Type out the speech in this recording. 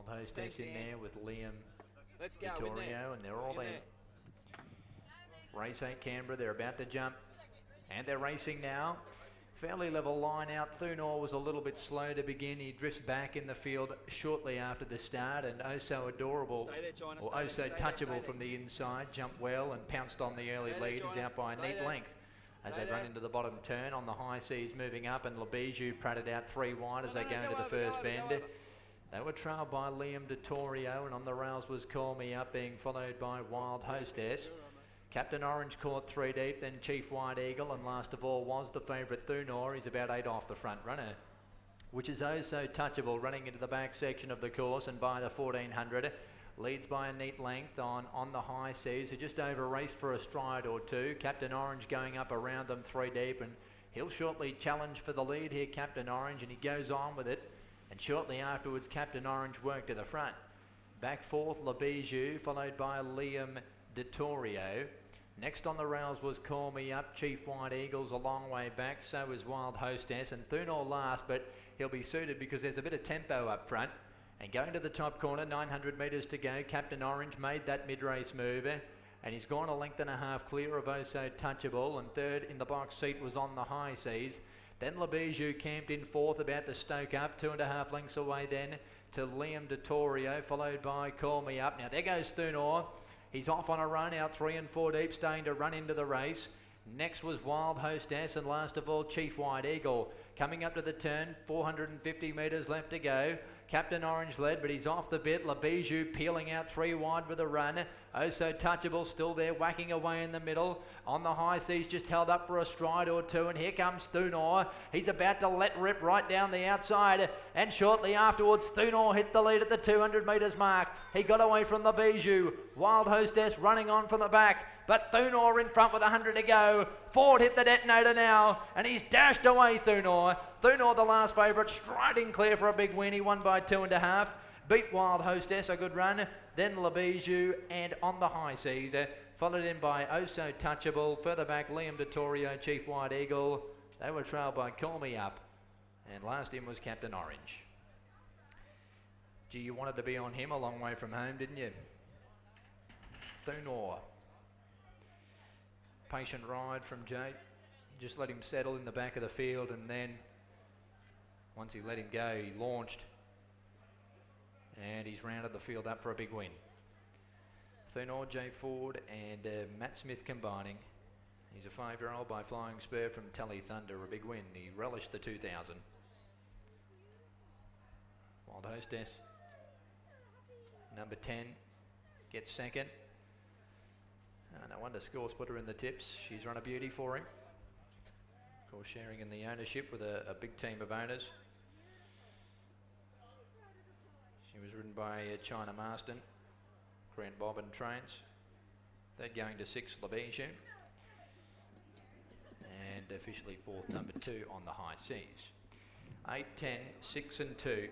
Hostess in there with Liam Let's go. Vittorio, and they're all there. Race 8 Canberra, they're about to jump, and they're racing now. Fairly level line out. Thunor was a little bit slow to begin. He drifts back in the field shortly after the start, and oh so adorable, or oh so touchable from the inside, jumped well and pounced on the early lead. Is out by a neat length as they run into the bottom turn. On the high seas moving up, and Labijou pratted out 3 wide as they go into the first bend. They were trailed by Liam Vittorio, and on the rails was Call Me Up, being followed by Wild Hostess. Captain Orange caught 3 deep, then Chief White Eagle, and last of all was the favourite Thunor. He's about 8 off the front runner, which is oh so touchable, running into the back section of the course, and by the 1400 leads by a neat length on the high seas, who just over raced for a stride or two. Captain Orange going up around them 3 deep, and he'll shortly challenge for the lead here, Captain Orange, and he goes on with it, and shortly afterwards Captain Orange worked to the front. Back fourth Labijou, followed by Liam Vittorio. Next on the rails was Call Me Up. Chief White Eagle's a long way back, so is Wild Hostess, and Thunor last, but he'll be suited because there's a bit of tempo up front. And going to the top corner, 900 metres to go, Captain Orange made that mid-race move, and he's gone a length and a half clear of oh so touchable, and third in the box seat was On the High Seas. Then Labijou camped in fourth, about to stoke up, 2.5 lengths away then to Liam Vittorio, followed by Call Me Up. Now there goes Thunor. He's off on a run, out 3 and 4 deep, staying to run into the race. Next was Wild Hostess, and last of all Chief White Eagle. Coming up to the turn, 450 metres left to go. Captain Orange led, but he's off the bit. Labijou peeling out 3 wide with a run. Oh so touchable, still there, whacking away in the middle. On the high seas, just held up for a stride or two, and here comes Thunor. He's about to let rip right down the outside, and shortly afterwards Thunor hit the lead at the 200 metres mark. He got away from Labijou. Wild Hostess running on from the back, but Thunor in front with 100 to go. Ford hit the detonator now, and he's dashed away Thunor. Thunor, the last favourite, striding clear for a big win. He won by 2.5. Beat Wild Hostess, a good run. Then Labijou and On the High Seas, followed in by Oh So Touchable. Further back, Liam Vittorio, Chief White Eagle. They were trailed by Call Me Up, and last in was Captain Orange. Gee, you wanted to be on him a long way from home, didn't you? Thunor. Patient ride from Jake. Just let him settle in the back of the field, and then once he let him go, he launched, and he's rounded the field up for a big win. Thunor, Jay Ford and Matt Smith combining. He's a 5-year-old by Flying Spur from Tully Thunder, a big win. He relished the 2000. Wild Hostess, number 10, gets second. No wonder Score put her in the tips. She's run a beauty for him. Of course, sharing in the ownership with a big team of owners. She was ridden by China Marston, Grant Bob and Trains. They're going to 6, Labijou. And officially fourth, number 2 on the high seas. 8, 10, 6 and 2.